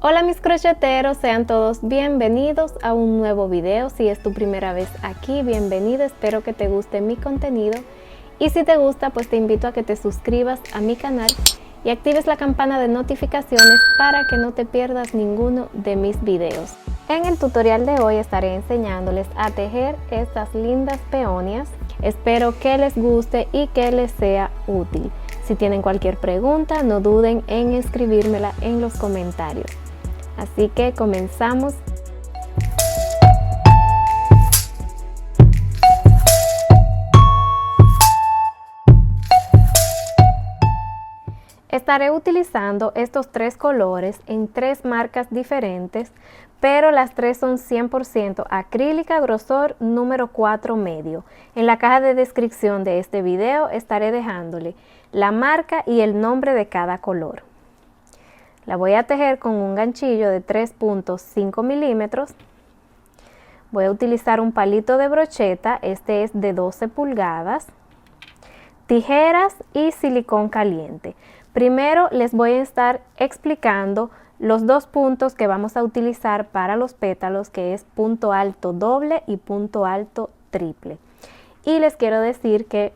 Hola mis crocheteros, sean todos bienvenidos a un nuevo video. Si es tu primera vez aquí, bienvenido, espero que te guste mi contenido. Y si te gusta, pues te invito a que te suscribas a mi canal y actives la campana de notificaciones para que no te pierdas ninguno de mis videos. En el tutorial de hoy estaré enseñándoles a tejer estas lindas peonias. Espero que les guste y que les sea útil. Si tienen cualquier pregunta, no duden en escribírmela en los comentarios. Así que comenzamos. Estaré utilizando estos tres colores en tres marcas diferentes, pero las tres son 100% acrílica, grosor número 4 medio. En la caja de descripción de este video estaré dejándole la marca y el nombre de cada color. La voy a tejer con un ganchillo de 3.5 milímetros. Voy a utilizar un palito de brocheta, este es de 12 pulgadas, tijeras y silicón caliente. Primero les voy a estar explicando los dos puntos que vamos a utilizar para los pétalos, que es punto alto doble y punto alto triple. Y les quiero decir que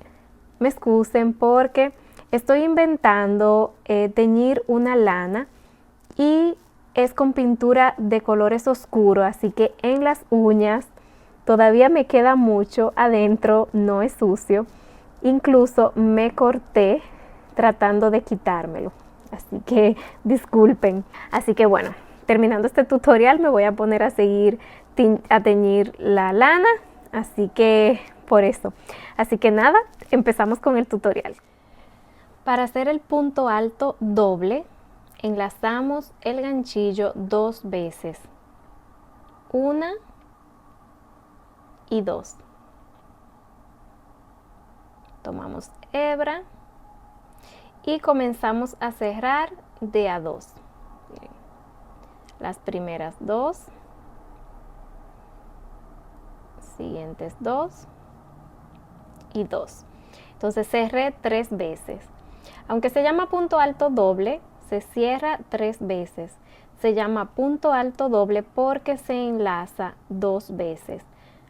me excusen porque estoy inventando teñir una lana y es con pintura de colores oscuros, así que en las uñas todavía me queda mucho, adentro no es sucio, incluso me corté tratando de quitármelo, así que disculpen. Así que bueno, terminando este tutorial me voy a poner a seguir a teñir la lana, así que por eso. Así que nada, empezamos con el tutorial. Para hacer el punto alto doble, enlazamos el ganchillo 2 veces, 1 y 2. Tomamos hebra y comenzamos a cerrar de a 2. Miren, las primeras 2, siguientes 2 y 2. Entonces cerré 3 veces. Aunque se llama punto alto doble, se cierra 3 veces. Se llama punto alto doble porque se enlaza 2 veces.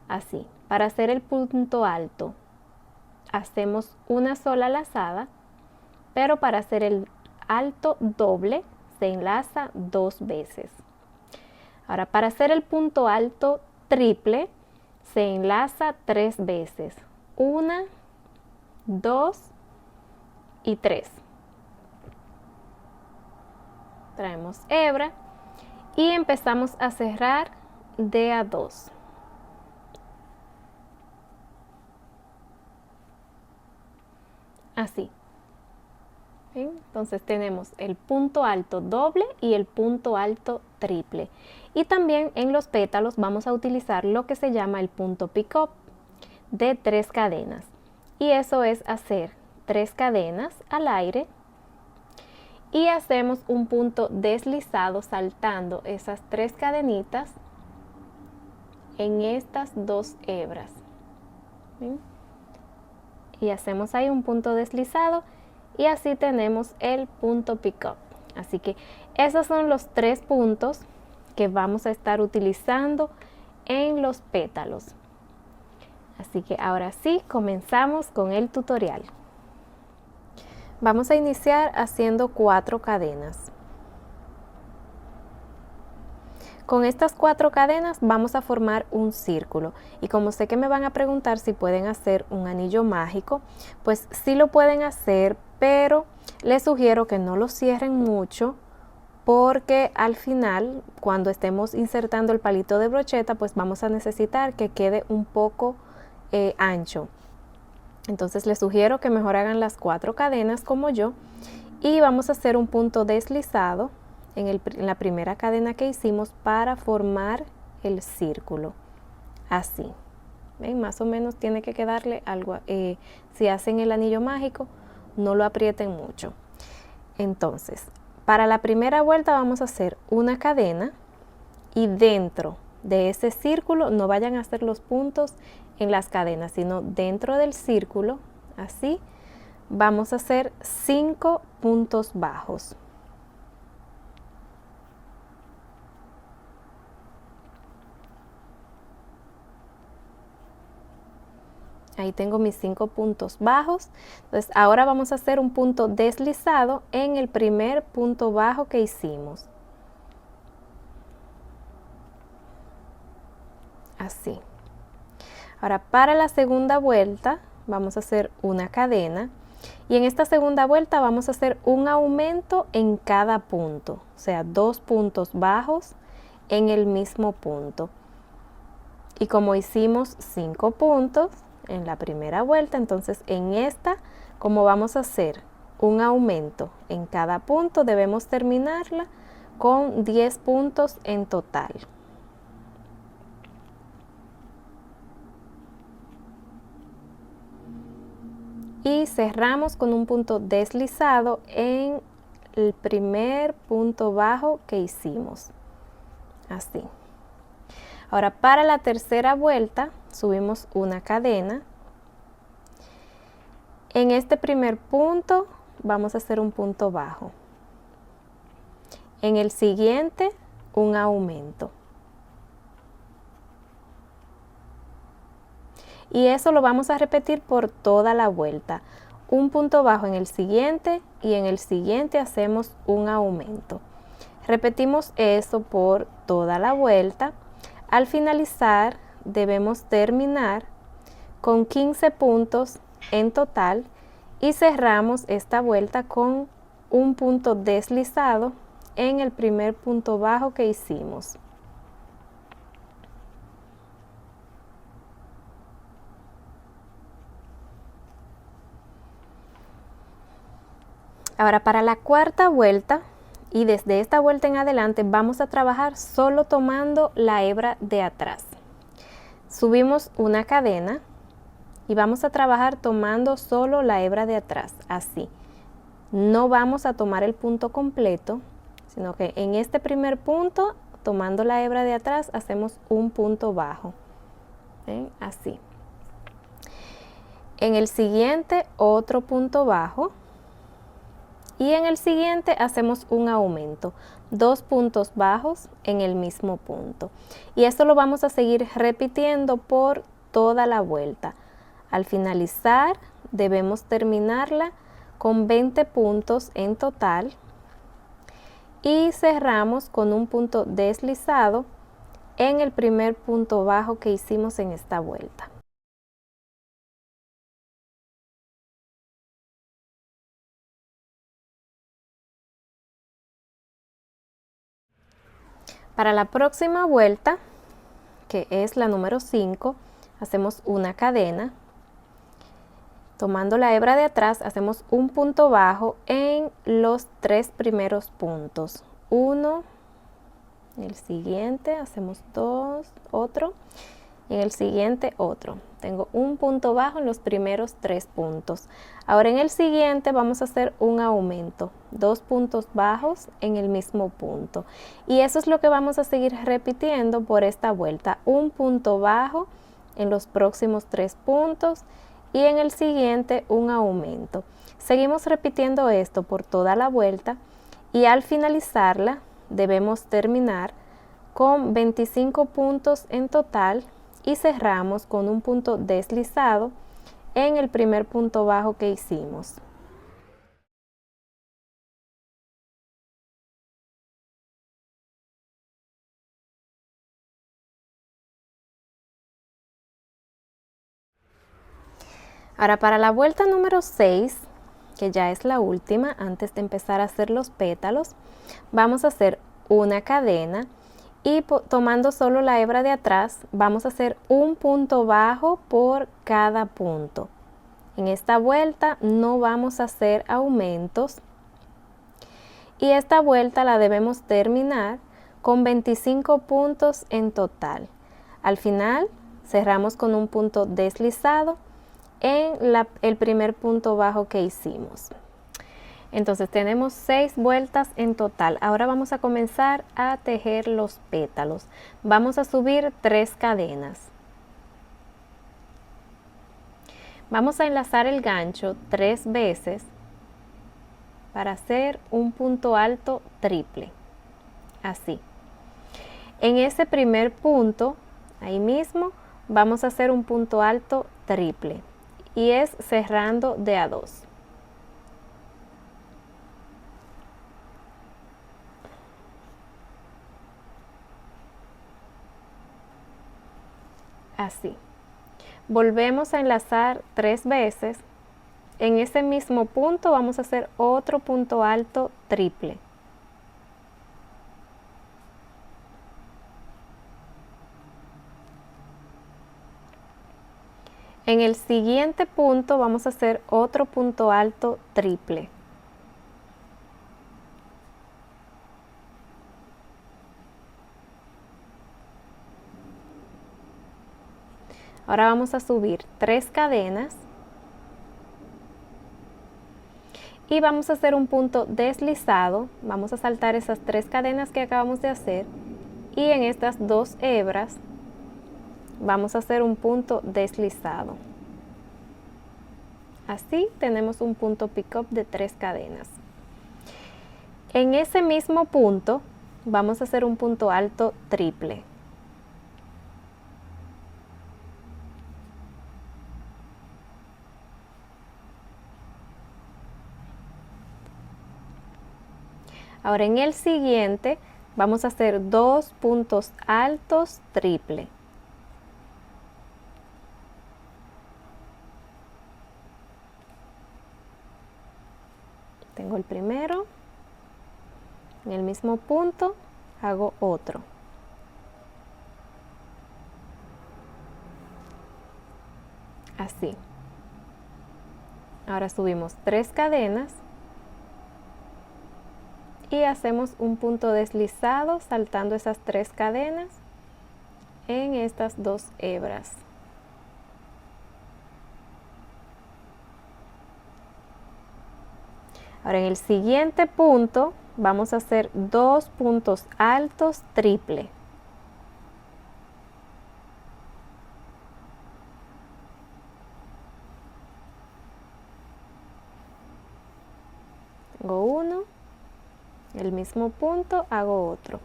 Así, para hacer el punto alto, hacemos una sola lazada, pero para hacer el alto doble, se enlaza 2 veces. Ahora, para hacer el punto alto triple, se enlaza 3 veces. 1, 2 y 3. Traemos hebra y empezamos a cerrar de a 2. Así. ¿Bien? Entonces tenemos el punto alto doble y el punto alto triple. Y también en los pétalos vamos a utilizar lo que se llama el punto pick-up de 3 cadenas. Y eso es hacer 3 cadenas al aire y hacemos un punto deslizado saltando esas 3 cadenitas en estas 2 hebras. ¿Ven? Y hacemos ahí un punto deslizado y así tenemos el punto pick-up. Así que esos son los 3 puntos que vamos a estar utilizando en los pétalos. Así que ahora sí, comenzamos con el tutorial. Vamos a iniciar haciendo 4 cadenas. Con estas 4 cadenas vamos a formar un círculo. Y como sé que me van a preguntar si pueden hacer un anillo mágico, pues sí lo pueden hacer, pero les sugiero que no lo cierren mucho porque al final, cuando estemos insertando el palito de brocheta, pues vamos a necesitar que quede un poco ancho. Entonces les sugiero que mejor hagan las 4 cadenas como yo y vamos a hacer un punto deslizado en la primera cadena que hicimos para formar el círculo. Así. ¿Ven? Más o menos tiene que quedarle algo. Si hacen el anillo mágico, no lo aprieten mucho. Entonces, para la primera vuelta vamos a hacer una cadena y dentro de ese círculo no vayan a hacer los puntos en las cadenas, sino dentro del círculo, así, vamos a hacer 5 puntos bajos. Ahí tengo mis 5 puntos bajos. Entonces ahora vamos a hacer un punto deslizado en el primer punto bajo que hicimos. Así. Ahora para la segunda vuelta vamos a hacer una cadena. Y en esta segunda vuelta vamos a hacer un aumento en cada punto. O sea, 2 puntos bajos en el mismo punto. Y como hicimos 5 puntos en la primera vuelta, entonces en esta, como vamos a hacer un aumento en cada punto, debemos terminarla con 10 puntos en total. Y cerramos con un punto deslizado en el primer punto bajo que hicimos. Así. Ahora para la tercera vuelta subimos una cadena. En este primer punto vamos a hacer un punto bajo. En el siguiente un aumento. Y eso lo vamos a repetir por toda la vuelta. Un punto bajo en el siguiente y en el siguiente hacemos un aumento. Repetimos eso por toda la vuelta. Al finalizar debemos terminar con 15 puntos en total y cerramos esta vuelta con un punto deslizado en el primer punto bajo que hicimos. Ahora para la cuarta vuelta y desde esta vuelta en adelante vamos a trabajar solo tomando la hebra de atrás. Subimos una cadena y vamos a trabajar tomando solo la hebra de atrás, así. No vamos a tomar el punto completo, sino que en este primer punto, tomando la hebra de atrás, hacemos un punto bajo. ¿Ven? Así. En el siguiente, otro punto bajo. Y en el siguiente hacemos un aumento, 2 puntos bajos en el mismo punto. Y esto lo vamos a seguir repitiendo por toda la vuelta. Al finalizar debemos terminarla con 20 puntos en total y cerramos con un punto deslizado en el primer punto bajo que hicimos en esta vuelta. Para la próxima vuelta, que es la número 5, hacemos una cadena. Tomando la hebra de atrás, hacemos un punto bajo en los 3 primeros puntos. 1, en el siguiente hacemos 2, otro, y en el siguiente otro. Tengo un punto bajo en los primeros 3 puntos. Ahora en el siguiente vamos a hacer un aumento, 2 puntos bajos en el mismo punto. Y eso es lo que vamos a seguir repitiendo por esta vuelta. Un punto bajo en los próximos 3 puntos y en el siguiente un aumento. Seguimos repitiendo esto por toda la vuelta y al finalizarla debemos terminar con 25 puntos en total y cerramos con un punto deslizado en el primer punto bajo que hicimos. Ahora para la vuelta número 6, que ya es la última, antes de empezar a hacer los pétalos, vamos a hacer una cadena y tomando solo la hebra de atrás, vamos a hacer un punto bajo por cada punto. En esta vuelta no vamos a hacer aumentos y esta vuelta la debemos terminar con 25 puntos en total. Al final cerramos con un punto deslizado en el primer punto bajo que hicimos. Entonces tenemos 6 vueltas en total. Ahora vamos a comenzar a tejer los pétalos. Vamos a subir 3 cadenas. Vamos a enlazar el gancho 3 veces para hacer un punto alto triple. Así. En ese primer punto, ahí mismo, vamos a hacer un punto alto triple. y es cerrando de a 2. Así. Volvemos a enlazar 3 veces. En ese mismo punto vamos a hacer otro punto alto triple. En el siguiente punto vamos a hacer otro punto alto triple. Ahora vamos a subir 3 cadenas y vamos a hacer un punto deslizado. Vamos a saltar esas 3 cadenas que acabamos de hacer y en estas 2 hebras vamos a hacer un punto deslizado. Así tenemos un punto pick-up de 3 cadenas. En ese mismo punto vamos a hacer un punto alto triple. Ahora en el siguiente vamos a hacer 2 puntos altos triple. Tengo el primero, en el mismo punto hago otro. Así. Ahora subimos 3 cadenas y hacemos un punto deslizado saltando esas 3 cadenas en estas 2 hebras. Ahora en el siguiente punto vamos a hacer 2 puntos altos triple. Tengo uno, el mismo punto hago otro.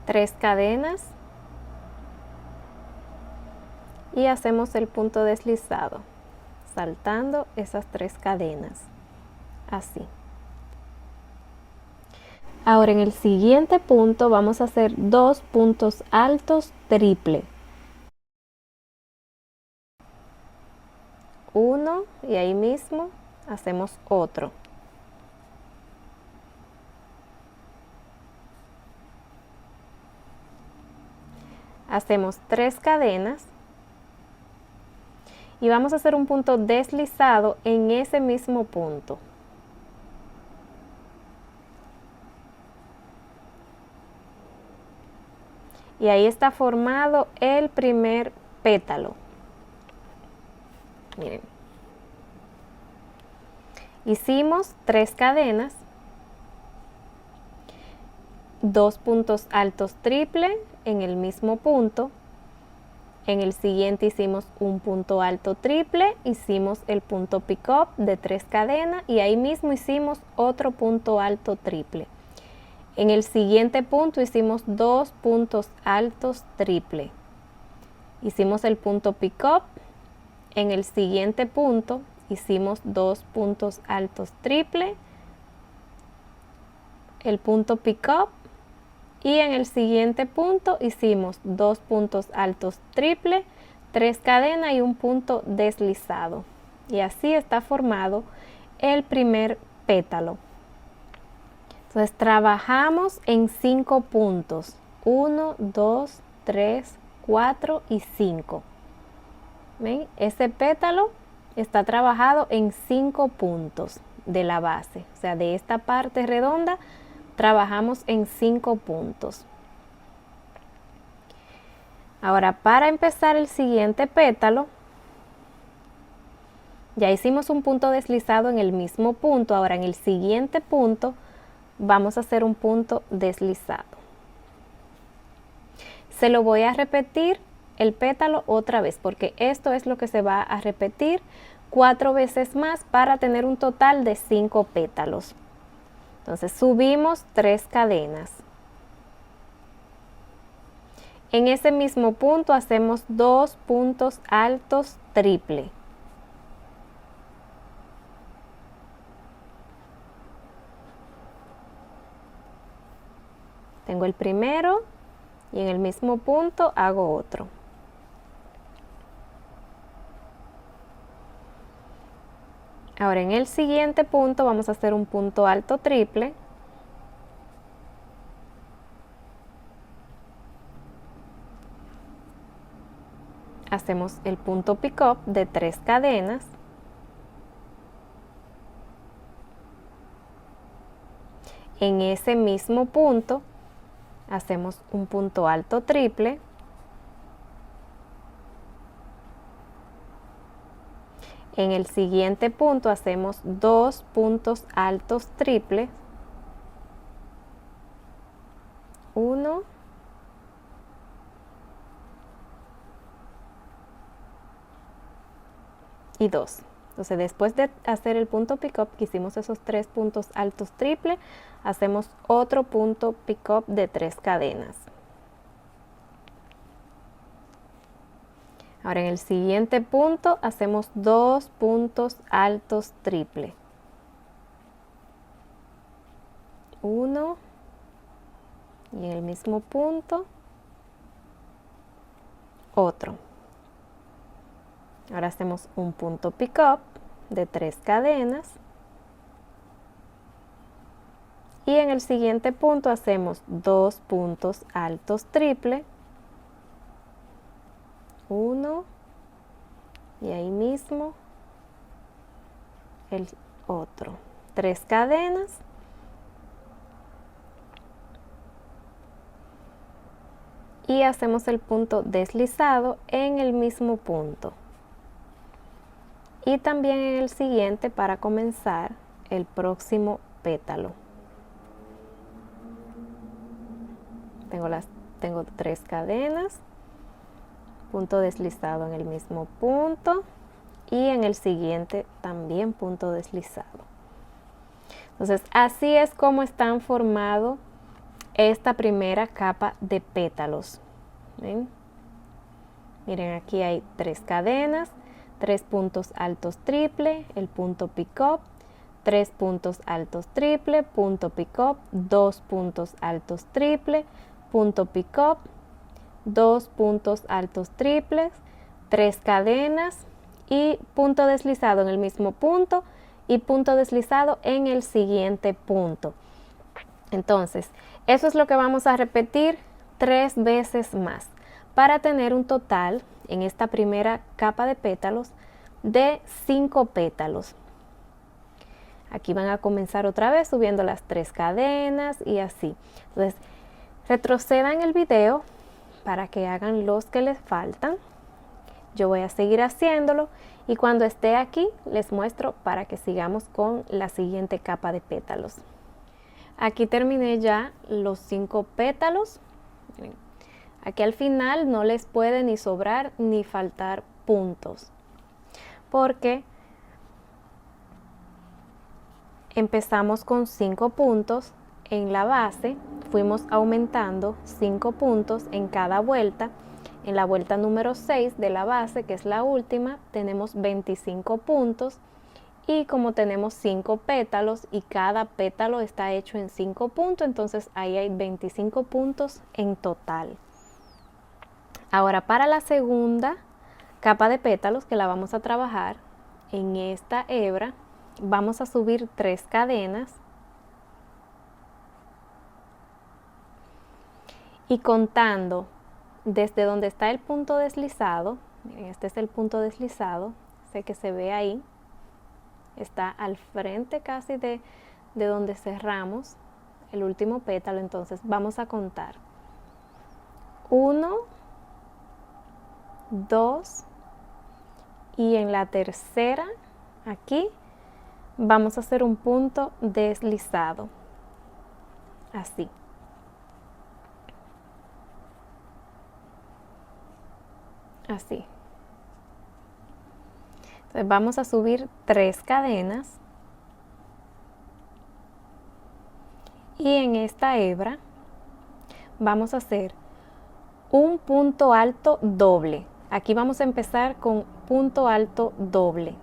Tres cadenas y hacemos el punto deslizado saltando esas 3 cadenas, así. Ahora en el siguiente punto vamos a hacer 2 puntos altos triple. Uno y ahí mismo hacemos otro. Hacemos 3 cadenas y vamos a hacer un punto deslizado en ese mismo punto. Y ahí está formado el primer pétalo. Miren. Hicimos 3 cadenas, 2 puntos altos triple en el mismo punto. En el siguiente hicimos un punto alto triple, hicimos el punto pick-up de 3 cadenas y ahí mismo hicimos otro punto alto triple. En el siguiente punto hicimos 2 puntos altos triple. Hicimos el punto pick-up. En el siguiente punto hicimos 2 puntos altos triple, el punto pick-up. Y en el siguiente punto hicimos 2 puntos altos triple, 3 cadenas y un punto deslizado. Y así está formado el primer pétalo. Entonces trabajamos en 5 puntos. 1, 2, 3, 4 y 5. ¿Ven? Ese pétalo está trabajado en 5 puntos de la base. O sea, de esta parte redonda trabajamos en 5 puntos. Ahora para empezar el siguiente pétalo, ya hicimos un punto deslizado en el mismo punto. Ahora en el siguiente punto vamos a hacer un punto deslizado. Se lo voy a repetir el pétalo otra vez porque esto es lo que se va a repetir 4 veces más para tener un total de 5 pétalos. Entonces subimos 3 cadenas. En ese mismo punto hacemos 2 puntos altos triple. Tengo el primero y en el mismo punto hago otro. Ahora en el siguiente punto vamos a hacer un punto alto triple. Hacemos el punto pick up de 3 cadenas. En ese mismo punto hacemos un punto alto triple. En el siguiente punto hacemos 2 puntos altos triples. 1 y 2. Entonces después de hacer el punto pick up, que hicimos esos 3 puntos altos triple, hacemos otro punto pick up de 3 cadenas. Ahora en el siguiente punto hacemos 2 puntos altos triple. 1 y en el mismo punto otro. Ahora hacemos un punto pick up de 3 cadenas y en el siguiente punto hacemos 2 puntos altos triple. 1 y ahí mismo el otro. 3 cadenas y hacemos el punto deslizado en el mismo punto. Y también en el siguiente para comenzar el próximo pétalo. Tengo 3 cadenas, punto deslizado en el mismo punto y en el siguiente también punto deslizado. Entonces así es como están formado esta primera capa de pétalos. ¿Ven? Miren, aquí hay 3 cadenas, 3 puntos altos triple, el punto pick up, 3 puntos altos triple, punto pick up, 2 puntos altos triple, punto pick up, 2 puntos altos triples, 3 cadenas y punto deslizado en el mismo punto y punto deslizado en el siguiente punto. Entonces, eso es lo que vamos a repetir 3 veces más para tener un total en esta primera capa de pétalos de 5 pétalos. Aquí van a comenzar otra vez subiendo las 3 cadenas y así. Entonces, retrocedan el video para que hagan los que les faltan. Yo voy a seguir haciéndolo y cuando esté aquí les muestro para que sigamos con la siguiente capa de pétalos. Aquí terminé ya los 5 pétalos. Aquí al final no les puede ni sobrar ni faltar puntos, porque empezamos con 5 puntos en la base, fuimos aumentando 5 puntos en cada vuelta. En la vuelta número 6 de la base, que es la última, tenemos 25 puntos y como tenemos 5 pétalos y cada pétalo está hecho en 5 puntos, entonces ahí hay 25 puntos en total. Ahora para la segunda capa de pétalos, que la vamos a trabajar en esta hebra, vamos a subir 3 cadenas y contando desde donde está el punto deslizado, miren, este es el punto deslizado, sé que se ve ahí, está al frente casi de donde cerramos el último pétalo, entonces vamos a contar 1, 2 y en la tercera aquí vamos a hacer un punto deslizado, así. Así. Entonces vamos a subir 3 cadenas y en esta hebra vamos a hacer un punto alto doble. Aquí vamos a empezar con punto alto doble.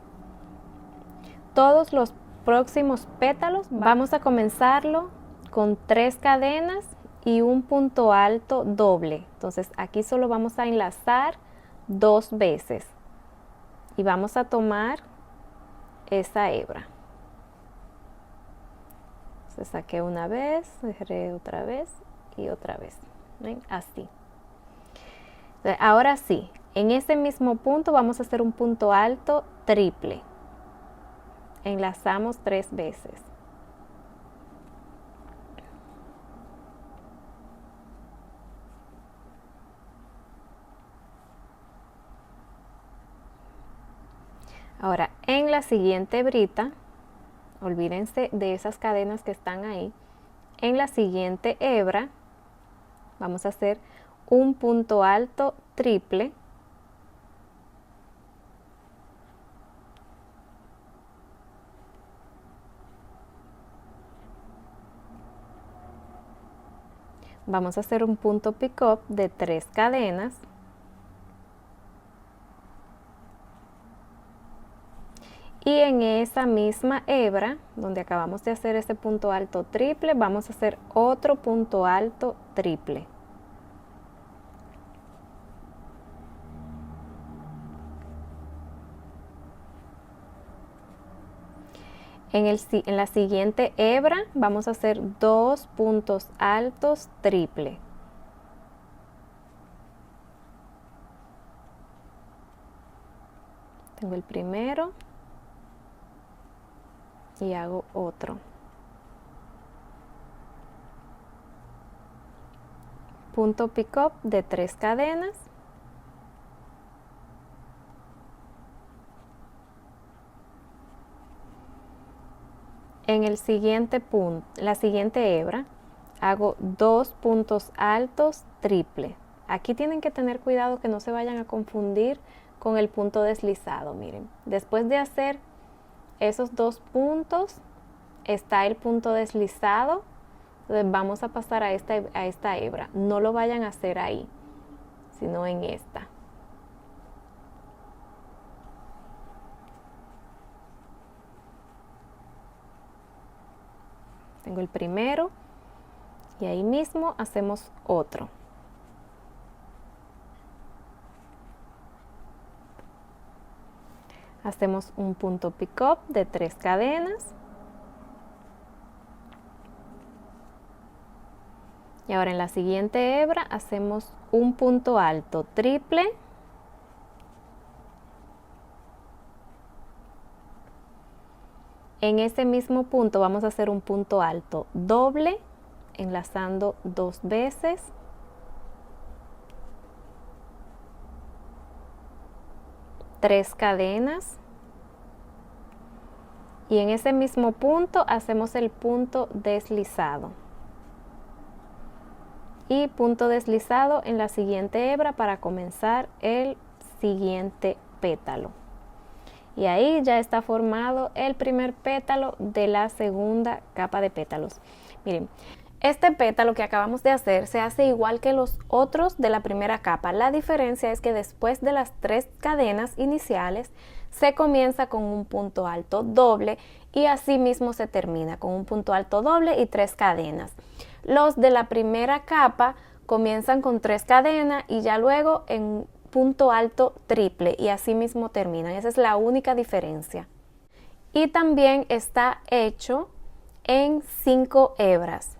Todos los próximos pétalos vamos a comenzarlo con 3 cadenas y un punto alto doble. Entonces aquí solo vamos a enlazar 2 veces y vamos a tomar esa hebra. Entonces saqué una vez, cerré otra vez y otra vez. ¿Ven? Así. Entonces, ahora sí, en ese mismo punto vamos a hacer un punto alto triple. Enlazamos 3 veces. Ahora, en la siguiente hebrita, olvídense de esas cadenas que están ahí. En la siguiente hebra vamos a hacer un punto alto triple. Vamos a hacer un punto pick-up de 3 cadenas. Y en esa misma hebra, donde acabamos de hacer ese punto alto triple, vamos a hacer otro punto alto triple. En la siguiente hebra vamos a hacer 2 puntos altos triple. Tengo el primero y hago otro. Punto pick-up de 3 cadenas. En el siguiente punto, la siguiente hebra, hago 2 puntos altos triple. Aquí tienen que tener cuidado que no se vayan a confundir con el punto deslizado. Miren, después de hacer esos 2 puntos, está el punto deslizado. Entonces vamos a pasar a esta hebra. No lo vayan a hacer ahí, sino en esta. Tengo el primero y ahí mismo hacemos otro. Hacemos un punto pick-up de 3 cadenas. Y ahora en la siguiente hebra hacemos un punto alto triple. En ese mismo punto vamos a hacer un punto alto doble, enlazando 2 veces. Tres cadenas. Y en ese mismo punto hacemos el punto deslizado. Y punto deslizado en la siguiente hebra para comenzar el siguiente pétalo. Y ahí ya está formado el primer pétalo de la segunda capa de pétalos. Miren, este pétalo que acabamos de hacer se hace igual que los otros de la primera capa. La diferencia es que después de las 3 cadenas iniciales se comienza con un punto alto doble y así mismo se termina con un punto alto doble y 3 cadenas. Los de la primera capa comienzan con 3 cadenas y ya luego en punto alto triple y así mismo terminan. Esa es la única diferencia. Y también está hecho en 5 hebras.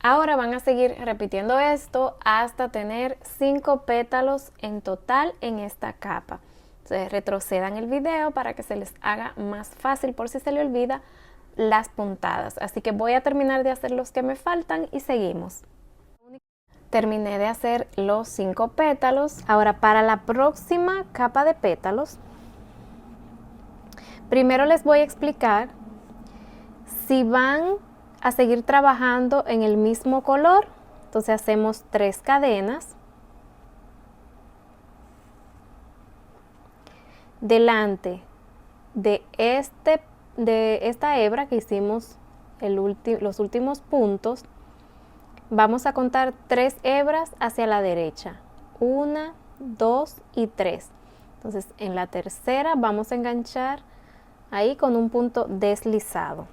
Ahora van a seguir repitiendo esto hasta tener 5 pétalos en total en esta capa. Entonces retrocedan el video para que se les haga más fácil por si se le olvida las puntadas. Así que voy a terminar de hacer los que me faltan y seguimos. Terminé de hacer los 5 pétalos. Ahora para la próxima capa de pétalos, primero les voy a explicar si van a seguir trabajando en el mismo color. Entonces hacemos 3 cadenas. Delante de esta hebra que hicimos los últimos puntos, vamos a contar 3 hebras hacia la derecha. 1, 2 y 3. Entonces en la tercera vamos a enganchar ahí con un punto deslizado.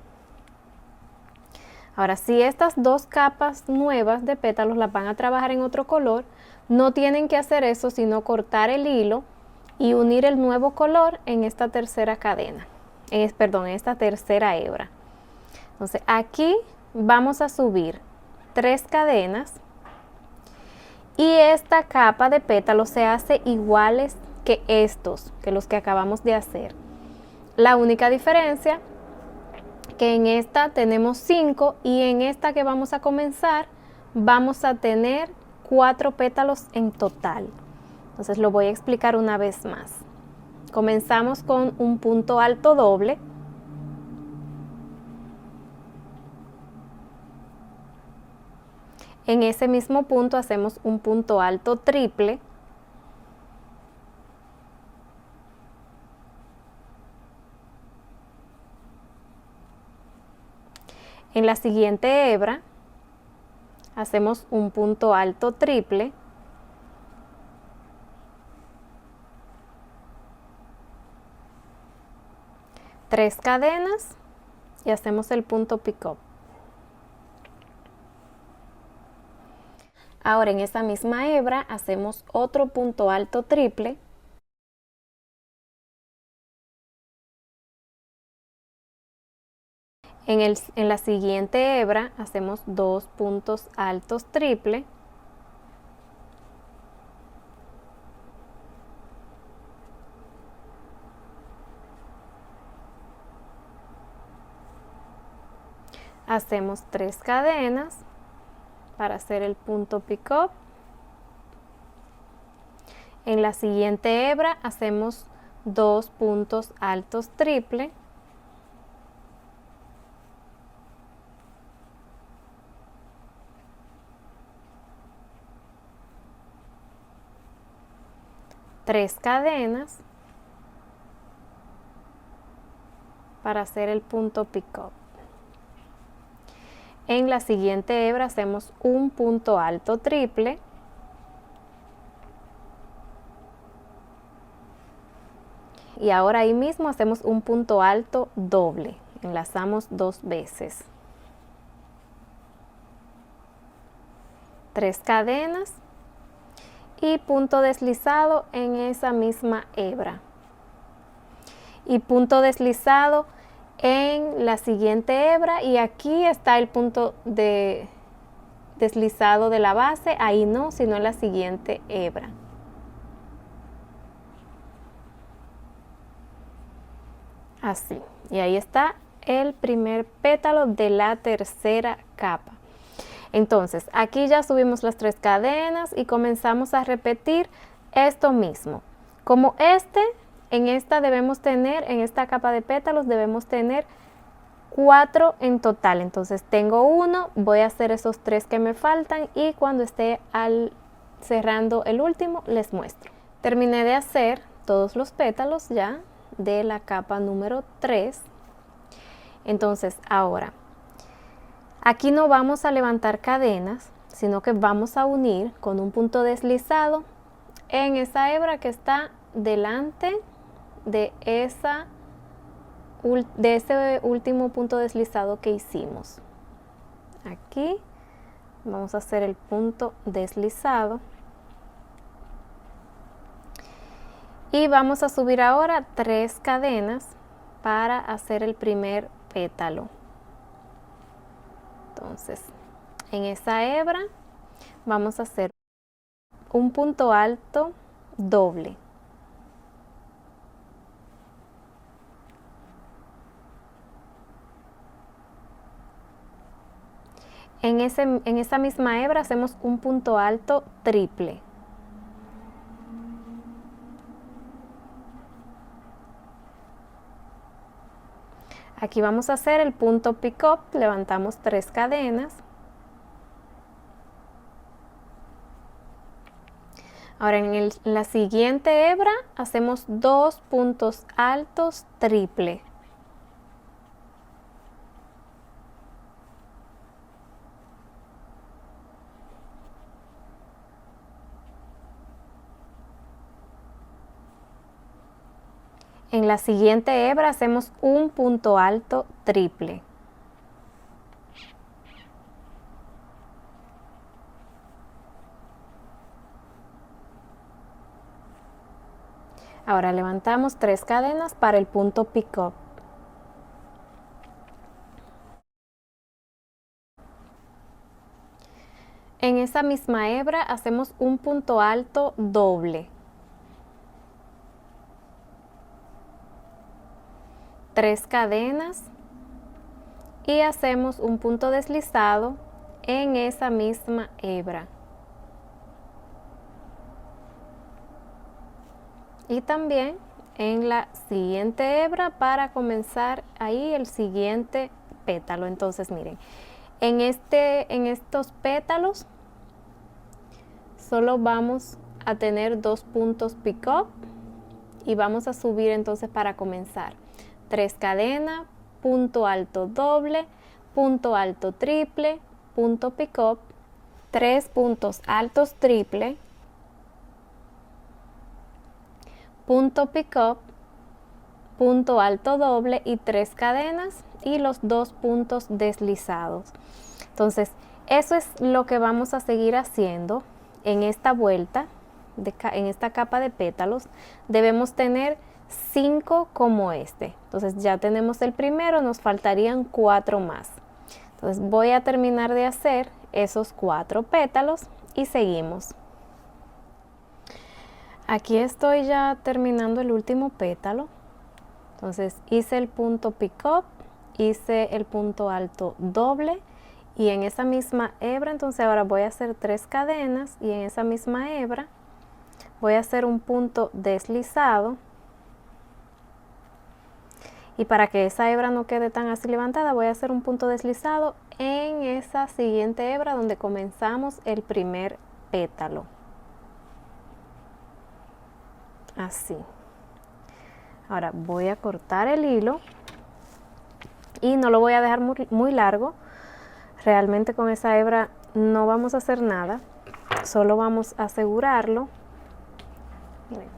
Ahora, si estas 2 capas nuevas de pétalos las van a trabajar en otro color, no tienen que hacer eso, sino cortar el hilo y unir el nuevo color en esta tercera cadena, en esta tercera hebra. Entonces aquí vamos a subir 3 cadenas y esta capa de pétalos se hace iguales que los que acabamos de hacer. La única diferencia que en esta tenemos 5 y en esta que vamos a comenzar vamos a tener 4 pétalos en total. Entonces lo voy a explicar una vez más. Comenzamos con un punto alto doble. En ese mismo punto hacemos un punto alto triple. En la siguiente hebra hacemos un punto alto triple. Tres cadenas y hacemos el punto pick-up. Ahora en esa misma hebra hacemos otro punto alto triple. En la siguiente hebra hacemos 2 puntos altos triple. Hacemos 3 cadenas para hacer el punto pick-up. En la siguiente hebra hacemos 2 puntos altos triple. Tres cadenas para hacer el punto pick-up. En la siguiente hebra hacemos un punto alto triple. Y ahora ahí mismo hacemos un punto alto doble. Enlazamos 2 veces. 3 cadenas. Y punto deslizado en esa misma hebra. Y punto deslizado en la siguiente hebra y aquí está el punto de deslizado de la base, ahí no, sino en la siguiente hebra. Así, y ahí está el primer pétalo de la tercera capa. Entonces, aquí ya subimos las 3 cadenas y comenzamos a repetir esto mismo. Como en esta capa de pétalos debemos tener 4 en total. Entonces tengo 1, voy a hacer esos 3 que me faltan y cuando esté cerrando el último les muestro. Terminé de hacer todos los pétalos ya de la capa número 3. Entonces ahora, aquí no vamos a levantar cadenas, sino que vamos a unir con un punto deslizado en esa hebra que está delante de ese último punto deslizado que hicimos. Aquí vamos a hacer el punto deslizado y vamos a subir ahora 3 cadenas para hacer el primer pétalo. Entonces, en esa hebra vamos a hacer un punto alto doble. En esa misma hebra hacemos un punto alto triple. Aquí vamos a hacer el punto pick-up, levantamos 3 cadenas. Ahora en la siguiente hebra hacemos 2 puntos altos triple. En la siguiente hebra hacemos un punto alto triple. Ahora levantamos 3 cadenas para el punto pick-up. En esa misma hebra hacemos un punto alto doble. 3 cadenas y hacemos un punto deslizado en esa misma hebra. Y también en la siguiente hebra para comenzar ahí el siguiente pétalo. Entonces miren, en estos pétalos solo vamos a tener 2 puntos pick up y vamos a subir entonces para comenzar 3 cadenas, punto alto doble, punto alto triple, punto pick up, 3 puntos altos triple, punto pick up, punto alto doble y 3 cadenas y los 2 puntos deslizados. Entonces eso es lo que vamos a seguir haciendo en esta vuelta, en esta capa de pétalos. Debemos tener 5 como este. Entonces ya tenemos el primero, nos faltarían 4 más. Entonces voy a terminar de hacer esos 4 pétalos y seguimos. Aquí estoy ya terminando el último pétalo. Entonces hice el punto pick up, hice el punto alto doble y en esa misma hebra entonces ahora voy a hacer 3 cadenas y en esa misma hebra voy a hacer un punto deslizado. Y para que esa hebra no quede tan así levantada, voy a hacer un punto deslizado en esa siguiente hebra donde comenzamos el primer pétalo. Así. Ahora voy a cortar el hilo y no lo voy a dejar muy largo. Realmente con esa hebra no vamos a hacer nada, solo vamos a asegurarlo. Miren.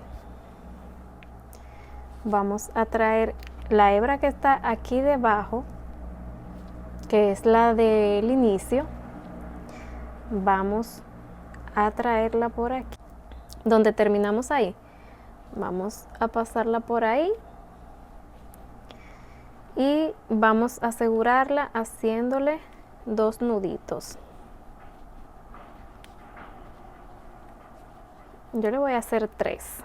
Vamos a traer la hebra que está aquí debajo, que es la del inicio, vamos a traerla por aquí, donde terminamos ahí. Vamos a pasarla por ahí y vamos a asegurarla haciéndole 2 nuditos. Yo le voy a hacer 3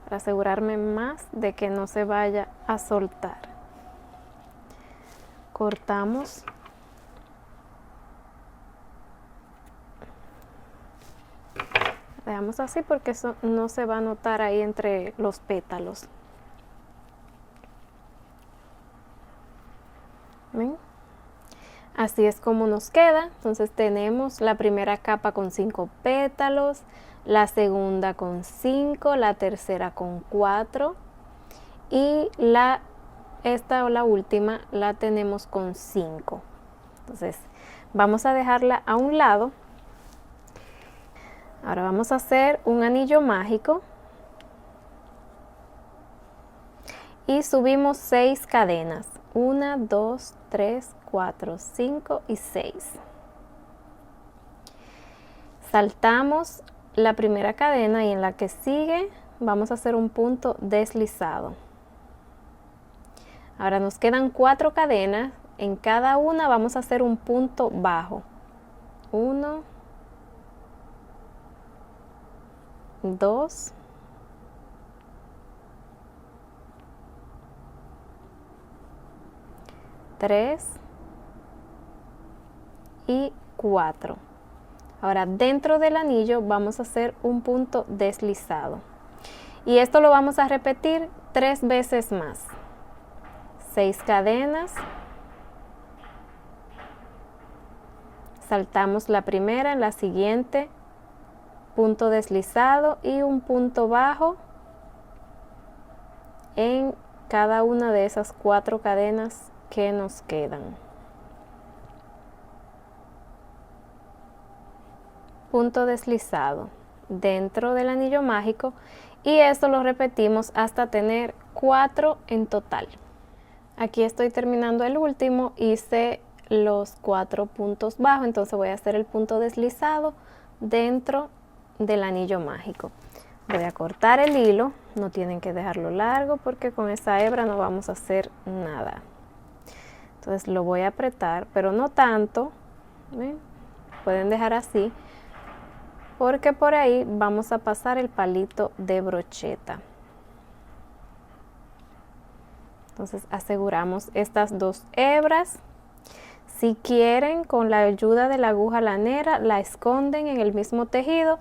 para asegurarme más de que no se vaya a soltar. Cortamos. Dejamos así porque eso no se va a notar ahí entre los pétalos. ¿Ven? Así es como nos queda. Entonces tenemos la primera capa con 5 pétalos, la segunda con 5, la tercera con 4 y esta o la última la tenemos con 5. Entonces vamos a dejarla a un lado. Ahora vamos a hacer un anillo mágico y subimos 6 cadenas. 1, 2, 3, 4, 5 y 6. Saltamos la primera cadena y en la que sigue vamos a hacer un punto deslizado. Ahora nos quedan 4 cadenas. En cada una vamos a hacer un punto bajo. 1, 2, 3 y 4. Ahora dentro del anillo vamos a hacer un punto deslizado. Y esto lo vamos a repetir 3 veces más. 6 cadenas. Saltamos la primera, en la siguiente punto deslizado y un punto bajo en cada una de esas 4 cadenas que nos quedan. Punto deslizado dentro del anillo mágico y esto lo repetimos hasta tener 4 en total. Aquí estoy terminando el último, hice los 4 puntos bajos, entonces voy a hacer el punto deslizado dentro del anillo mágico. Voy a cortar el hilo, no tienen que dejarlo largo porque con esa hebra no vamos a hacer nada. Entonces lo voy a apretar, pero no tanto, ¿ven? Pueden dejar así, porque por ahí vamos a pasar el palito de brocheta. Entonces aseguramos estas 2 hebras. Si quieren, con la ayuda de la aguja lanera, la esconden en el mismo tejido,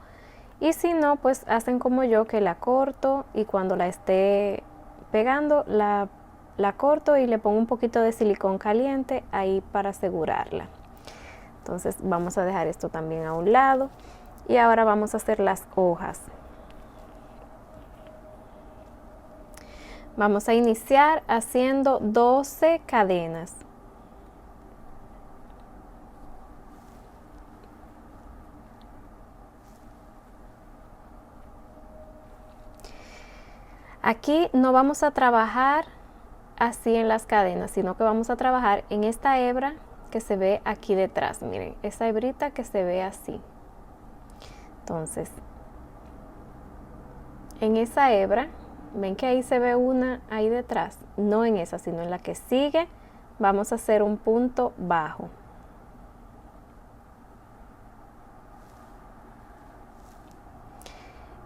y si no, pues hacen como yo, que la corto y cuando la esté pegando, la corto y le pongo un poquito de silicón caliente ahí para asegurarla. Entonces vamos a dejar esto también a un lado y ahora vamos a hacer las hojas. Vamos a iniciar haciendo 12 cadenas. Aquí no vamos a trabajar así en las cadenas, sino que vamos a trabajar en esta hebra que se ve aquí detrás. Miren, esa hebrita que se ve así. Entonces, en esa hebra, ven que ahí se ve una ahí detrás, no en esa, sino en la que sigue, vamos a hacer un punto bajo.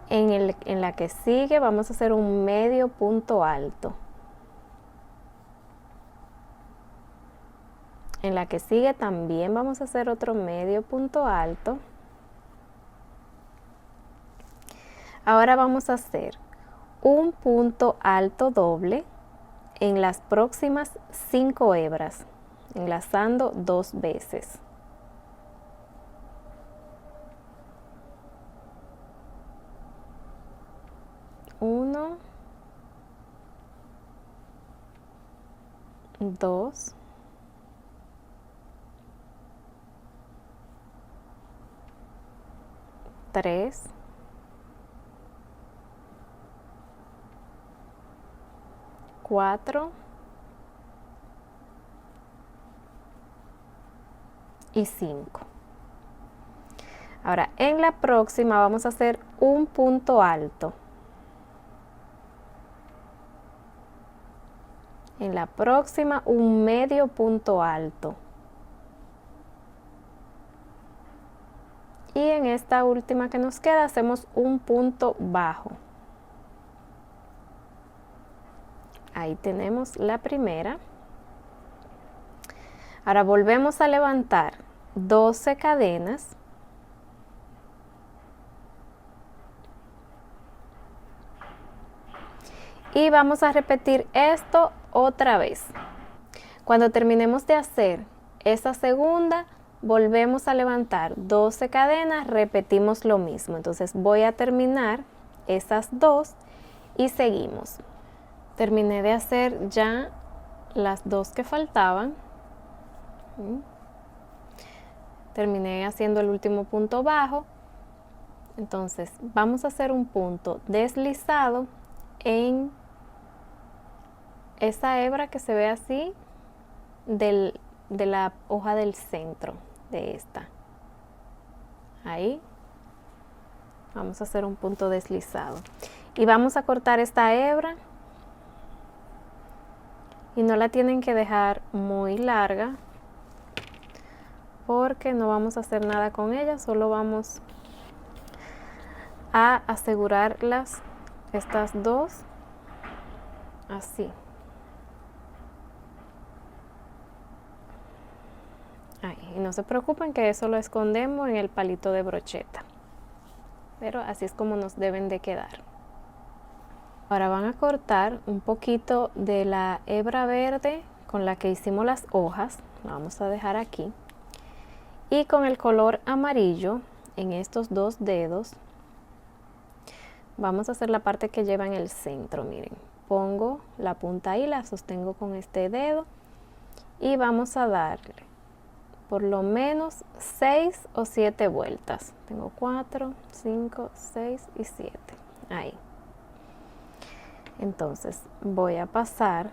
En la que sigue vamos a hacer un medio punto alto. En la que sigue también vamos a hacer otro medio punto alto. Ahora vamos a hacer un punto alto doble en las próximas 5 hebras, enlazando 2 veces. Uno, 2, 3, 4 y 5. Ahora en la próxima vamos a hacer un punto alto. En la próxima un medio punto alto. Y en esta última que nos queda hacemos un punto bajo. Ahí tenemos la primera. Ahora volvemos a levantar 12 cadenas. Y vamos a repetir esto otra vez. Cuando terminemos de hacer esta segunda, volvemos a levantar 12 cadenas, repetimos lo mismo. Entonces voy a terminar esas 2 y seguimos. Terminé de hacer ya las 2 que faltaban. Terminé haciendo el último punto bajo. Entonces vamos a hacer un punto deslizado en esa hebra que se ve así de la hoja del centro de esta. Ahí vamos a hacer un punto deslizado y vamos a cortar esta hebra y no la tienen que dejar muy larga porque no vamos a hacer nada con ella, solo vamos a asegurarlas estas 2 así. Ahí, y no se preocupen que eso lo escondemos en el palito de brocheta, pero así es como nos deben de quedar. Ahora van a cortar un poquito de la hebra verde con la que hicimos las hojas, la vamos a dejar aquí, y con el color amarillo en estos 2 dedos vamos a hacer la parte que lleva en el centro. Miren, pongo la punta ahí, la sostengo con este dedo y vamos a darle por lo menos 6 o 7 vueltas. Tengo 4, 5, 6 y 7. Ahí. Entonces voy a pasar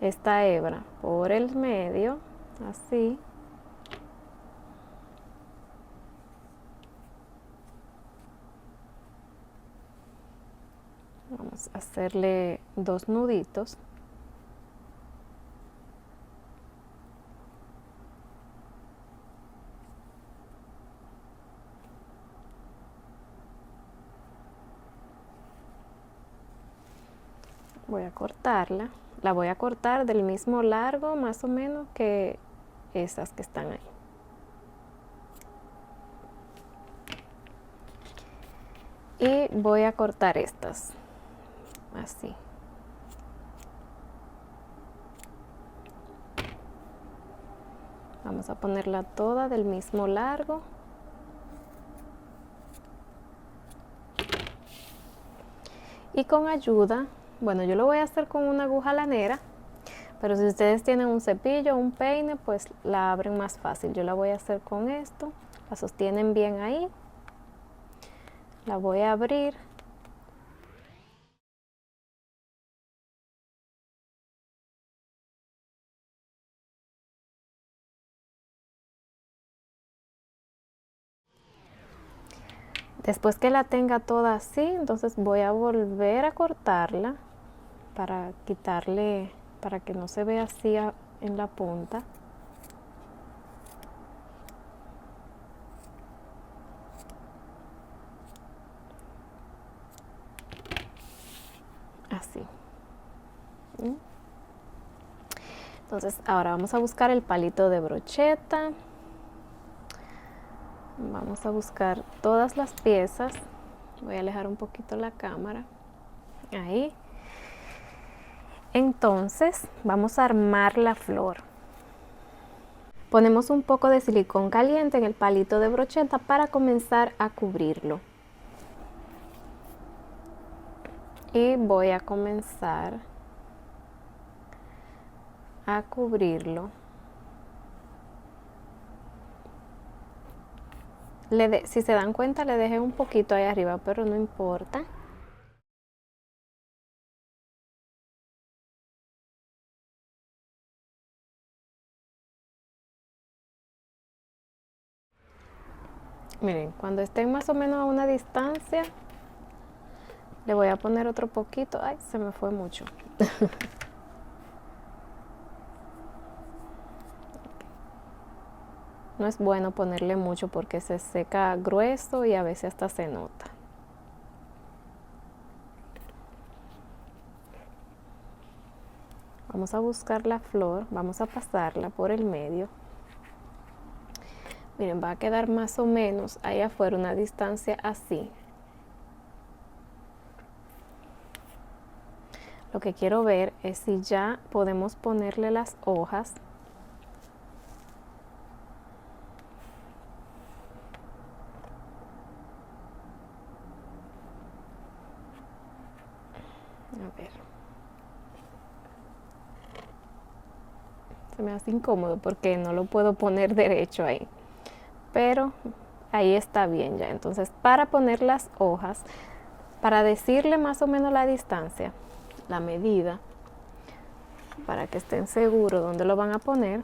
esta hebra por el medio, así. Vamos a hacerle 2 nuditos. Voy a cortarla. La voy a cortar del mismo largo, más o menos, que esas que están ahí. Y voy a cortar estas, así. Vamos a ponerla toda del mismo largo. Y con ayuda, bueno, yo lo voy a hacer con una aguja lanera, pero si ustedes tienen un cepillo o un peine, pues la abren más fácil. Yo la voy a hacer con esto. La sostienen bien ahí. La voy a abrir. Después que la tenga toda así, entonces voy a volver a cortarla para quitarle, para que no se vea así en la punta. Así. Entonces ahora vamos a buscar el palito de brocheta. Vamos a buscar todas las piezas. Voy a alejar un poquito la cámara. Ahí. Entonces vamos a armar la flor. Ponemos un poco de silicón caliente en el palito de brocheta para comenzar a cubrirlo. Y voy a comenzar a cubrirlo. Si se dan cuenta, le dejé un poquito ahí arriba, pero no importa. Miren, cuando estén más o menos a una distancia, le voy a poner otro poquito. Ay, se me fue mucho. No es bueno ponerle mucho porque se seca grueso y a veces hasta se nota. Vamos a buscar la flor, vamos a pasarla por el medio. Miren, va a quedar más o menos ahí afuera una distancia así. Lo que quiero ver es si ya podemos ponerle las hojas. A ver. Se me hace incómodo porque no lo puedo poner derecho ahí. Pero ahí está bien ya. Entonces, para poner las hojas, para decirle más o menos la distancia, la medida, para que estén seguros dónde lo van a poner,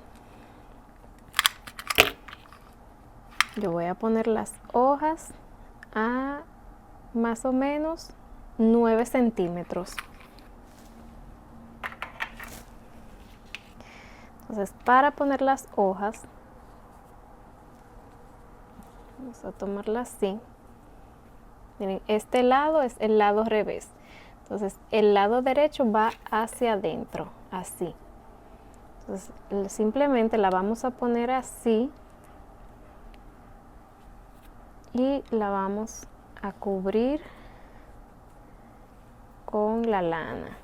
yo voy a poner las hojas a más o menos 9 centímetros. Entonces, para poner las hojas, vamos a tomarla así. Miren, este lado es el lado revés. Entonces, el lado derecho va hacia adentro, así. Entonces, simplemente la vamos a poner así y la vamos a cubrir con la lana.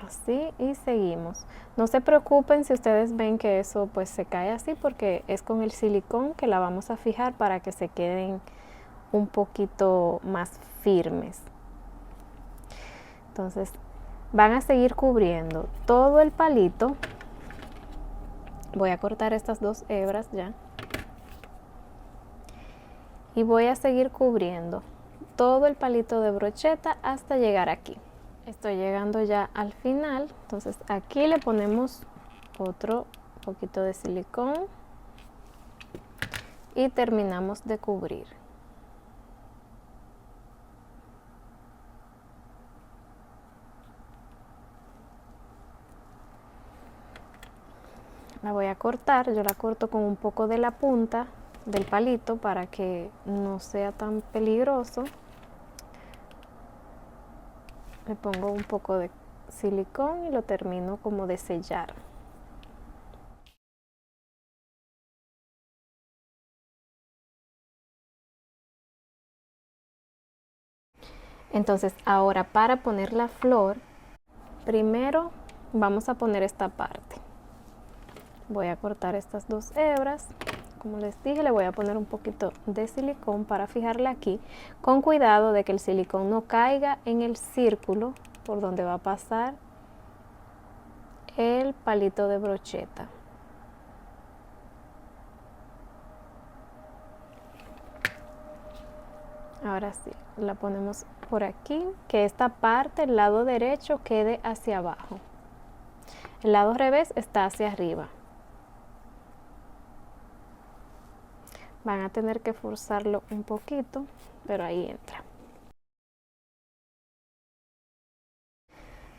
Así y seguimos. No se preocupen si ustedes ven que eso pues se cae así, porque es con el silicón que la vamos a fijar para que se queden un poquito más firmes. Entonces van a seguir cubriendo todo el palito Voy a cortar estas 2 hebras ya. Y voy a seguir cubriendo todo el palito de brocheta hasta llegar aquí. Estoy llegando ya al final, entonces aquí le ponemos otro poquito de silicón y terminamos de cubrir. La voy a cortar, yo la corto con un poco de la punta del palito para que no sea tan peligroso. Le pongo un poco de silicón y lo termino como de sellar. Entonces ahora para poner la flor, primero vamos a poner esta parte. Voy a cortar estas 2 hebras. Como les dije, le voy a poner un poquito de silicón para fijarla aquí, con cuidado de que el silicón no caiga en el círculo por donde va a pasar el palito de brocheta. Ahora sí, la ponemos por aquí, que esta parte, el lado derecho, quede hacia abajo. El lado revés está hacia arriba. Van a tener que forzarlo un poquito, pero ahí entra.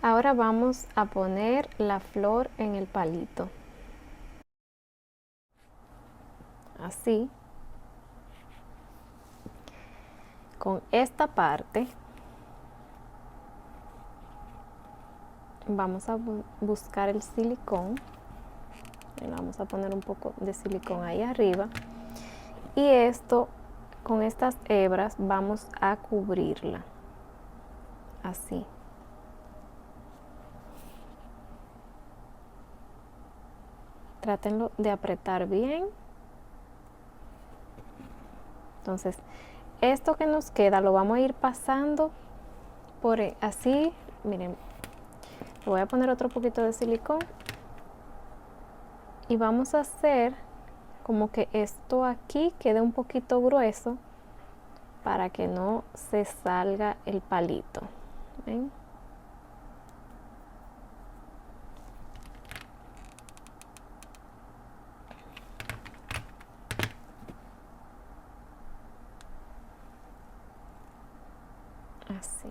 Ahora vamos a poner la flor en el palito. Así. Con esta parte vamos a buscar el silicón. Le vamos a poner un poco de silicón ahí arriba. Y esto, con estas hebras, vamos a cubrirla. Así. Trátenlo de apretar bien. Entonces, esto que nos queda lo vamos a ir pasando por así. Miren, le voy a poner otro poquito de silicón. Y vamos a hacer como que esto aquí quede un poquito grueso para que no se salga el palito. ¿Ven? Así.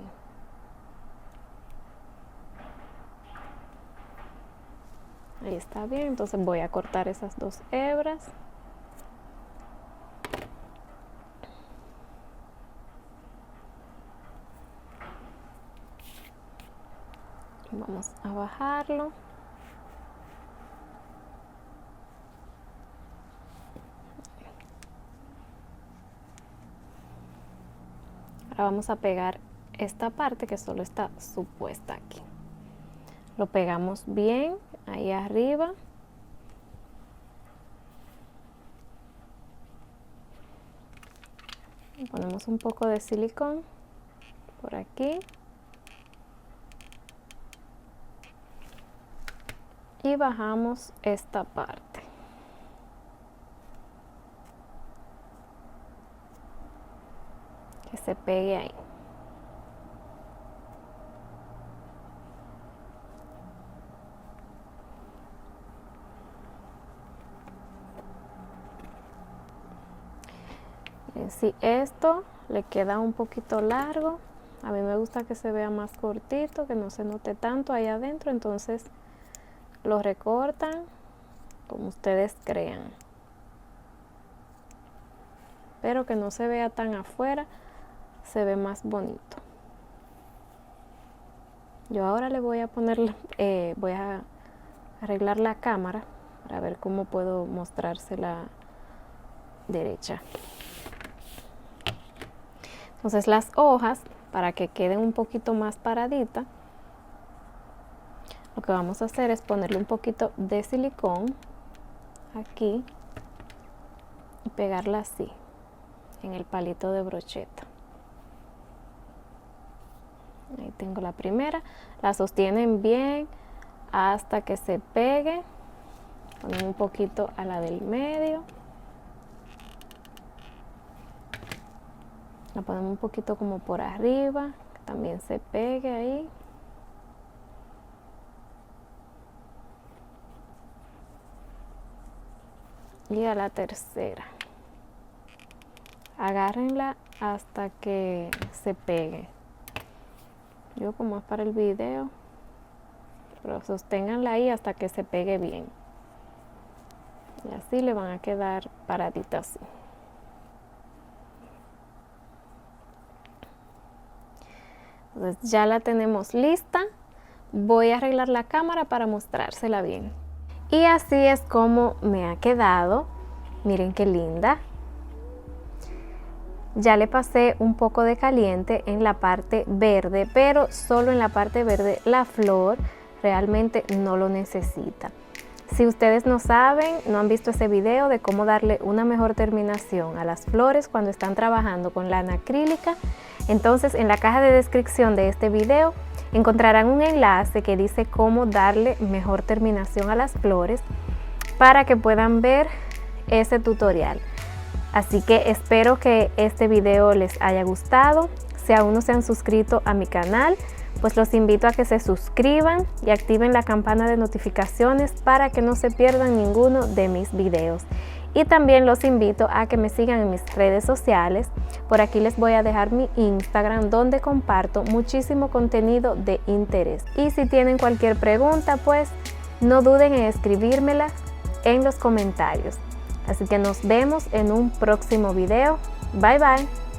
Ahí está bien, entonces voy a cortar esas 2 hebras. Vamos a bajarlo. Ahora vamos a pegar esta parte que solo está supuesta aquí. Lo pegamos bien ahí arriba. Ponemos un poco de silicón por aquí. Y bajamos esta parte. Que se pegue ahí. Si esto le queda un poquito largo, a mí me gusta que se vea más cortito, que no se note tanto ahí adentro, entonces lo recortan como ustedes crean, pero que no se vea tan afuera, se ve más bonito. Yo ahora le voy a poner, voy a arreglar la cámara para ver cómo puedo mostrársela derecha. Entonces las hojas, para que queden un poquito más paraditas, lo que vamos a hacer es ponerle un poquito de silicón aquí y pegarla así en el palito de brocheta. Ahí tengo la primera, la sostienen bien hasta que se pegue Ponemos un poquito a la del medio. La ponemos un poquito como por arriba, que también se pegue ahí. Y a la tercera. Agárrenla hasta que se pegue. Yo como es para el video, pero sosténganla ahí hasta que se pegue bien. Y así le van a quedar paraditas así. Entonces ya la tenemos lista. Voy a arreglar la cámara para mostrársela bien. Y así es como me ha quedado. Miren qué linda. Ya le pasé un poco de caliente en la parte verde, pero solo en la parte verde. La flor realmente no lo necesita. Si ustedes no saben, no han visto ese video de cómo darle una mejor terminación a las flores cuando están trabajando con lana acrílica, entonces en la caja de descripción de este video encontrarán un enlace que dice cómo darle mejor terminación a las flores para que puedan ver ese tutorial. Así que espero que este video les haya gustado. Si aún no se han suscrito a mi canal, pues los invito a que se suscriban y activen la campana de notificaciones para que no se pierdan ninguno de mis videos. Y también los invito a que me sigan en mis redes sociales. Por aquí les voy a dejar mi Instagram, donde comparto muchísimo contenido de interés. Y si tienen cualquier pregunta, pues no duden en escribírmela en los comentarios. Así que nos vemos en un próximo video. Bye bye.